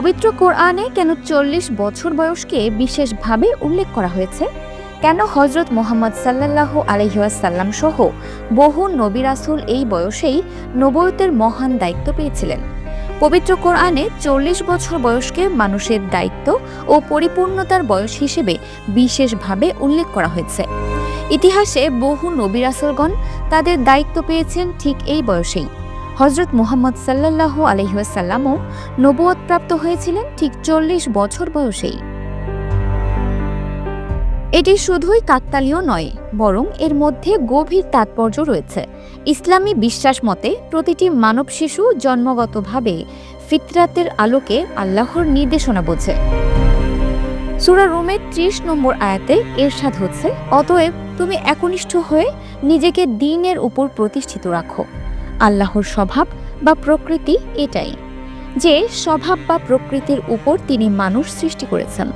পবিত্র কোরআনে কেন ৪০ বছর বয়সকে বিশেষভাবে উল্লেখ করা হয়েছে? কেন হযরত মুহাম্মদ সাল্লাল্লাহু আলাইহি ওয়াসাল্লাম সহ বহু নবী রাসূল এই বয়সেই নবুয়তের মহান দায়িত্ব পেয়েছিলেন? পবিত্র কোরআনে ৪০ বছর বয়সকে মানুষের দায়িত্ব ও পরিপূর্ণতার বয়স হিসেবে বিশেষভাবে উল্লেখ করা হয়েছে। ইতিহাসে বহু নবী রাসূলগণ তাদের দায়িত্ব পেয়েছেন ঠিক এই বয়সেই। হযরত মুহাম্মদ সাল্লাল্লাহু আলাইহি ওয়াসাল্লামও নবুয়ত প্রাপ্ত হয়েছিলেন ঠিক ৪০ বছর বয়সেই। এটি শুধুই কাকতালীয় নয়, বরং এর মধ্যে গভীর তাৎপর্য রয়েছে। ইসলামী বিশ্বাস মতে প্রতিটি মানব শিশু জন্মগতভাবে ফিতরাতের আলোকে আল্লাহর নির্দেশনা বোঝে। সূরা রুমের ৩০ নম্বর আয়াতে ইরশাদ হচ্ছে, অতএব তুমি একনিষ্ঠ হয়ে নিজেকে দ্বীনের উপর প্রতিষ্ঠিত রাখো। আল্লাহর স্বভাব বা প্রকৃতি এটাই যে স্বভাব বা প্রকৃতির উপর তিনি মানুষ সৃষ্টি করেছেন।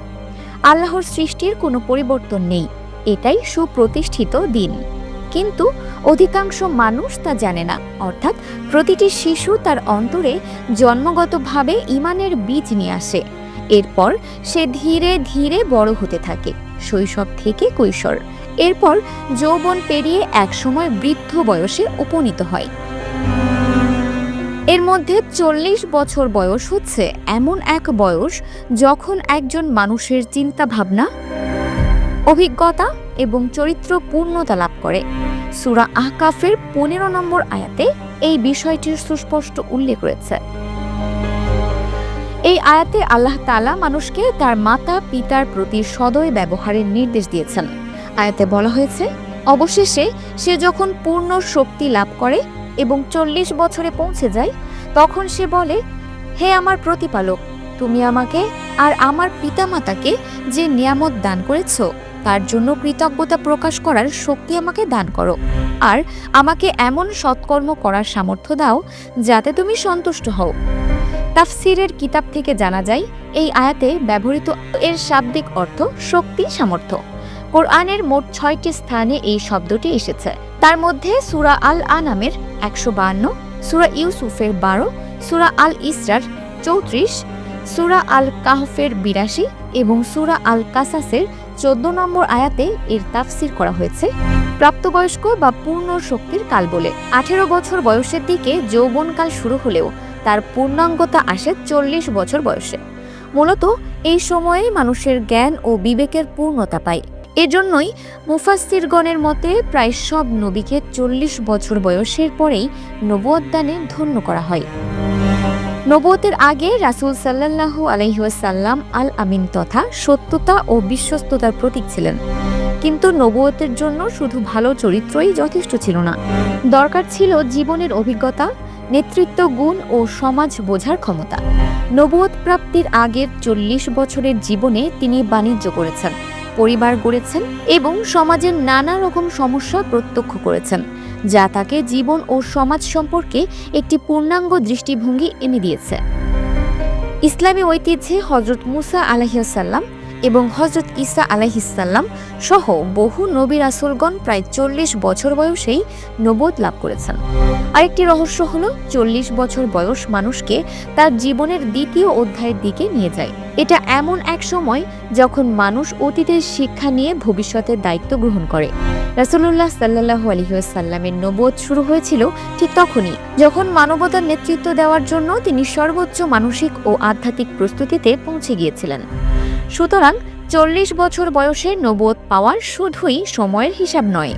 আল্লাহর সৃষ্টির কোনো পরিবর্তন নেই, এটাই সুপ্রতিষ্ঠিত দ্বীন। কিন্তু অধিকাংশ মানুষ তা জানে না, অর্থাৎ প্রতিটি শিশু তার অন্তরে জন্মগতভাবে ঈমানের বীজ নিয়ে আসে। এরপর সে ধীরে ধীরে বড় হতে থাকে, শৈশব থেকে কৈশোর, এরপর যৌবন পেরিয়ে একসময় বৃদ্ধ বয়সে উপনীত হয়। এর মধ্যে ৪০ বছর বয়স হচ্ছে এমন এক বয়স যখন একজন মানুষের চিন্তা ভাবনা, অভিজ্ঞতা এবং চরিত্র পূর্ণতা লাভ করে। সূরা আহকাফের ১৫ নম্বর আয়াতে এই বিষয়টির সুস্পষ্ট উল্লেখ রয়েছে। এই আয়াতে আল্লাহ তাআলা মানুষকে তার মাতা পিতার প্রতি সদয় ব্যবহারের নির্দেশ দিয়েছেন। আয়াতে বলা হয়েছে, অবশেষে সে যখন পূর্ণ শক্তি লাভ করে এবং ৪০ বছরে পৌঁছে যায়, তখন সে বলে, হে আমার প্রতিপালক, তুমি আমাকে আর আমার পিতামাতাকে যে নিয়ামত দান করেছ তার জন্য কৃতজ্ঞতা প্রকাশ করার শক্তি আমাকে দান করো, আর আমাকে এমন সৎকর্ম করার সামর্থ্য দাও যাতে তুমি সন্তুষ্ট হও। তাফসীরের কিতাব থেকে জানা যায়, এই আয়াতে ব্যবহৃত এর শাব্দিক অর্থ শক্তি, সামর্থ্য। কোরআনের মোট ৬টি স্থানে এই শব্দটি এসেছে। তার মধ্যে সূরা আল আনামের ১৫২, সূরা ইউসুফের ১২, সূরা আল ইসরার ৩৪, সূরা আল কাহফের ৮২ এবং সূরা আল কাসাসের ১৪ নম্বর আয়াতে এর তাফসীর করা হয়েছে প্রাপ্তবয়স্ক বা পূর্ণ শক্তির কাল বলে। ১৮ বছর বয়সের দিকে যৌবনকাল শুরু হলেও তার পূর্ণাঙ্গতা আসে ৪০ বছর বয়সে। মূলত এই সময়ে মানুষের জ্ঞান ও বিবেকের পূর্ণতা পায়। এজন্যই মুফাসসিরগণের মতে প্রায় সব নবীকে ৪০ বছর বয়সের পরেই নবুয়ত দানে ধন্য করা হয়। নবুয়তের আগে রাসূল সাল্লাল্লাহু আলাইহি ওয়াসাল্লাম আল আমিন তথা সত্যতা ও বিশ্বস্ততার প্রতীক ছিলেন। কিন্তু নবুয়তের জন্য শুধু ভালো চরিত্রই যথেষ্ট ছিল না, দরকার ছিল জীবনের অভিজ্ঞতা, নেতৃত্ব গুণ ও সমাজ বোঝার ক্ষমতা। নবুয়ত প্রাপ্তির আগের ৪০ বছরের জীবনে তিনি বাণিজ্য করেছেন, পরিবার গড়েছেন এবং সমাজের নানা রকম সমস্যা প্রত্যক্ষ করেছেন, যা তাকে জীবন ও সমাজ সম্পর্কে একটি পূর্ণাঙ্গ দৃষ্টিভঙ্গি এনে দিয়েছে। ইসলামী ঐতিহ্যে হযরত মুসা আলাইহিস সালাম এবং হযরত ঈসা আলাইহিস সালাম সহ বহু নবী রাসূলগণ প্রায় ৪০ বছর বয়সেই নবুয়ত লাভ করেছেন। আরেকটি রহস্য হলো ৪০ বছর বয়স মানুষকে তার জীবনের দ্বিতীয় অধ্যায়ের দিকে নিয়ে যায়। এটা এমন এক সময় যখন মানুষ অতীতের শিক্ষা নিয়ে ভবিষ্যতের দায়িত্ব গ্রহণ করে। রাসূলুল্লাহ সাল্লাল্লাহু আলাইহি ওয়াসাল্লামের নবুয়ত শুরু হয়েছিল ঠিক তখনই, যখন মানবতার নেতৃত্ব দেওয়ার জন্য তিনি সর্বোচ্চ মানসিক ও আধ্যাত্মিক প্রস্তুতিতে পৌঁছে গিয়েছিলেন। সুতরাং ৪০ বছর বয়সে নবুয়ত পাওয়ার শুধুই সময়ের হিসাব নয়,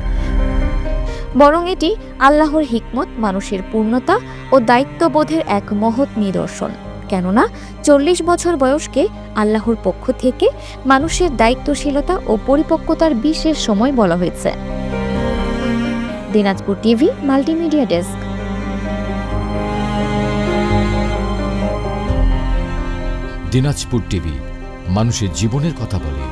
বরং এটি আল্লাহর হিকমত, মানুষের পূর্ণতা ও দায়িত্ববোধের এক মহৎ নিদর্শন। কেননা ৪০ বছর বয়সকে আল্লাহর পক্ষ থেকে মানুষের দায়িত্বশীলতা ও পরিপক্কতার বিশেষ সময় বলা হয়েছে। Dinajpur TV multimedia desk. Dinajpur TV মানুষের জীবনের কথা বলে।